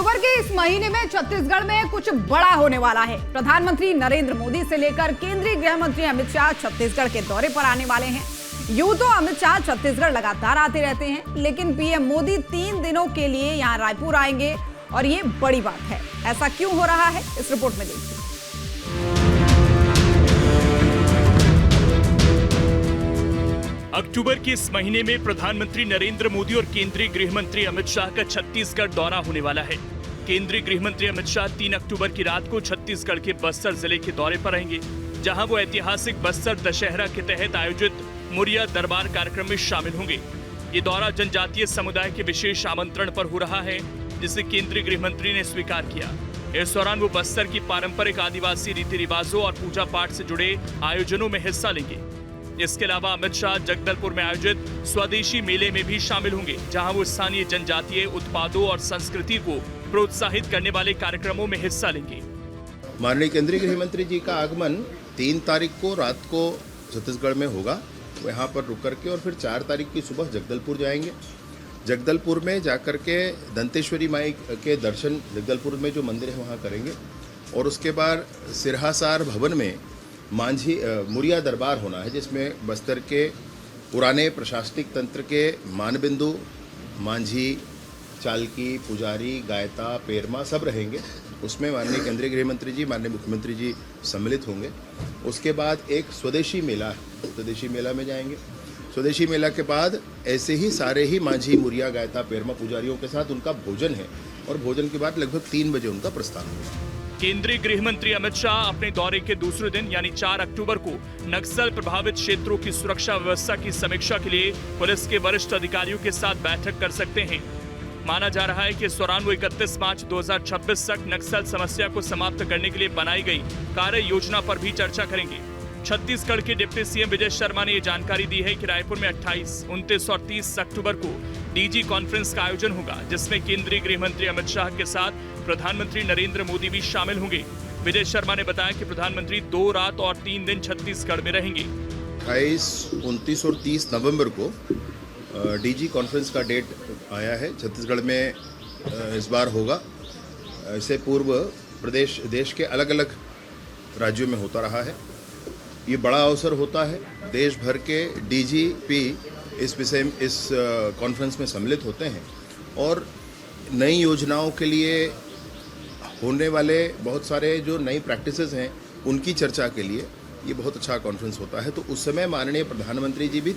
अक्टूबर के इस महीने में छत्तीसगढ़ में कुछ बड़ा होने वाला है। प्रधानमंत्री नरेंद्र मोदी से लेकर केंद्रीय गृह मंत्री अमित शाह छत्तीसगढ़ के दौरे पर आने वाले हैं। यूं तो अमित शाह छत्तीसगढ़ लगातार आते रहते हैं, लेकिन पीएम मोदी 3 दिनों के लिए यहां रायपुर आएंगे और ये बड़ी बात है। ऐसा क्यों हो रहा है, इस रिपोर्ट में देखिए। अक्टूबर के इस महीने में प्रधानमंत्री नरेंद्र मोदी और केंद्रीय गृह मंत्री अमित शाह का छत्तीसगढ़ दौरा होने वाला है। केंद्रीय गृह मंत्री अमित शाह 3 अक्टूबर की रात को छत्तीसगढ़ के बस्तर जिले के दौरे पर रहेंगे, जहां वो ऐतिहासिक बस्तर दशहरा के तहत आयोजित मुरिया दरबार कार्यक्रम में शामिल होंगे। ये दौरा जनजातीय समुदाय के विशेष आमंत्रण पर हो रहा है, जिसे केंद्रीय गृह मंत्री ने स्वीकार किया। इस दौरान वो बस्तर की पारंपरिक आदिवासी रीति रिवाजों और पूजा पाठ से जुड़े आयोजनों में हिस्सा लेंगे। इसके अलावा अमित शाह जगदलपुर में आयोजित स्वदेशी मेले में भी शामिल होंगे, जहां वो स्थानीय जनजातीय उत्पादों और संस्कृति को प्रोत्साहित करने वाले कार्यक्रमों में हिस्सा लेंगे। माननीय केंद्रीय गृह मंत्री जी का आगमन 3 तारीख को रात को छत्तीसगढ़ में होगा। वो यहाँ पर रुक करके और फिर 4 तारीख की सुबह जगदलपुर जाएंगे। जगदलपुर में जाकर के दंतेश्वरी माई के दर्शन जगदलपुर में जो मंदिर है वहाँ करेंगे और उसके बाद सिरहासार भवन में मांझी मुरिया दरबार होना है, जिसमें बस्तर के पुराने प्रशासनिक तंत्र के मानबिंदु, मांझी, चालकी, पुजारी, गायता, पेरमा सब रहेंगे। उसमें माननीय केंद्रीय गृह मंत्री जी, माननीय मुख्यमंत्री जी सम्मिलित होंगे। उसके बाद एक स्वदेशी मेला है, स्वदेशी मेला में जाएंगे। स्वदेशी मेला के बाद ऐसे ही सारे ही मांझी, मुरिया, गायता, पेरमा पुजारियों के साथ उनका भोजन है और भोजन के बाद लगभग 3 बजे उनका प्रस्थान होगा। केंद्रीय गृह मंत्री अमित शाह अपने दौरे के दूसरे दिन यानी 4 अक्टूबर को नक्सल प्रभावित क्षेत्रों की सुरक्षा व्यवस्था की समीक्षा के लिए पुलिस के वरिष्ठ अधिकारियों के साथ बैठक कर सकते हैं। माना जा रहा है कि इस दौरान वो 31 मार्च 2026 तक नक्सल समस्या को समाप्त करने के लिए बनाई गई कार्य योजना पर भी चर्चा करेंगे। छत्तीसगढ़ के डिप्टी सीएम विजय शर्मा ने ये जानकारी दी है कि रायपुर में 28, 29 और 30 अक्टूबर को डीजी कॉन्फ्रेंस का आयोजन होगा, जिसमें केंद्रीय गृह मंत्री अमित शाह के साथ प्रधानमंत्री नरेंद्र मोदी भी शामिल होंगे। विजय शर्मा ने बताया कि प्रधानमंत्री 2 रात और 3 दिन छत्तीसगढ़ में रहेंगे। 28, 29 और 30 नवंबर को डीजी कॉन्फ्रेंस का डेट आया है, छत्तीसगढ़ में इस बार होगा। इससे पूर्व देश के अलग अलग राज्यों में होता रहा है। ये बड़ा अवसर होता है, देश भर के डीजीपी इस कॉन्फ्रेंस में सम्मिलित होते हैं और नई योजनाओं के लिए होने वाले बहुत सारे जो नई प्रैक्टिसेस हैं उनकी चर्चा के लिए ये बहुत अच्छा कॉन्फ्रेंस होता है। तो उस समय माननीय प्रधानमंत्री जी भी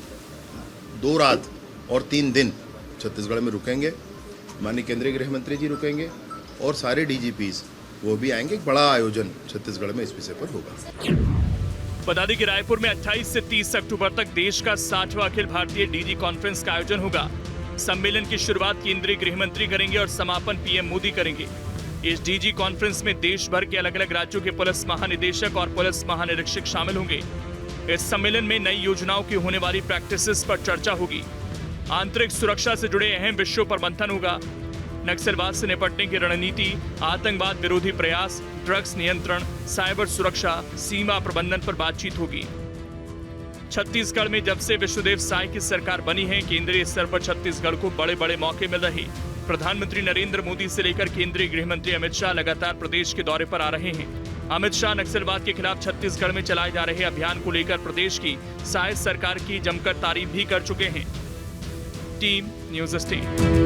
2 रात और 3 दिन छत्तीसगढ़ में रुकेंगे। माननीय केंद्रीय गृह मंत्री जी रुकेंगे और सारे डीजीपीज वो भी आएंगे। एक बड़ा आयोजन छत्तीसगढ़ में इस विषय पर होगा। बता दें कि रायपुर में 28 से 30 अक्टूबर तक देश का 60वां अखिल भारतीय डीजी कॉन्फ्रेंस का आयोजन होगा। सम्मेलन की शुरुआत केंद्रीय गृह मंत्री करेंगे और समापन पीएम मोदी करेंगे। इस डीजी कॉन्फ्रेंस में देश भर के अलग अलग राज्यों के पुलिस महानिदेशक और पुलिस महानिरीक्षक शामिल होंगे। इस सम्मेलन में नई योजनाओं की होने वाली प्रैक्टिसेस पर चर्चा होगी। आंतरिक सुरक्षा से जुड़े अहम विषयों पर मंथन होगा। नक्सलवाद से निपटने की रणनीति, आतंकवाद विरोधी प्रयास, ड्रग्स नियंत्रण, साइबर सुरक्षा, सीमा प्रबंधन पर बातचीत होगी। छत्तीसगढ़ में जब से विश्वदेव साय की सरकार बनी है, केंद्रीय स्तर पर छत्तीसगढ़ को बड़े बड़े मौके मिल रहे। प्रधानमंत्री नरेंद्र मोदी से लेकर केंद्रीय गृह मंत्री अमित शाह लगातार प्रदेश के दौरे पर आ रहे हैं। अमित शाह नक्सलवाद के खिलाफ छत्तीसगढ़ में चलाए जा रहे अभियान को लेकर प्रदेश की साय सरकार की जमकर तारीफ भी कर चुके हैं। Team news 18।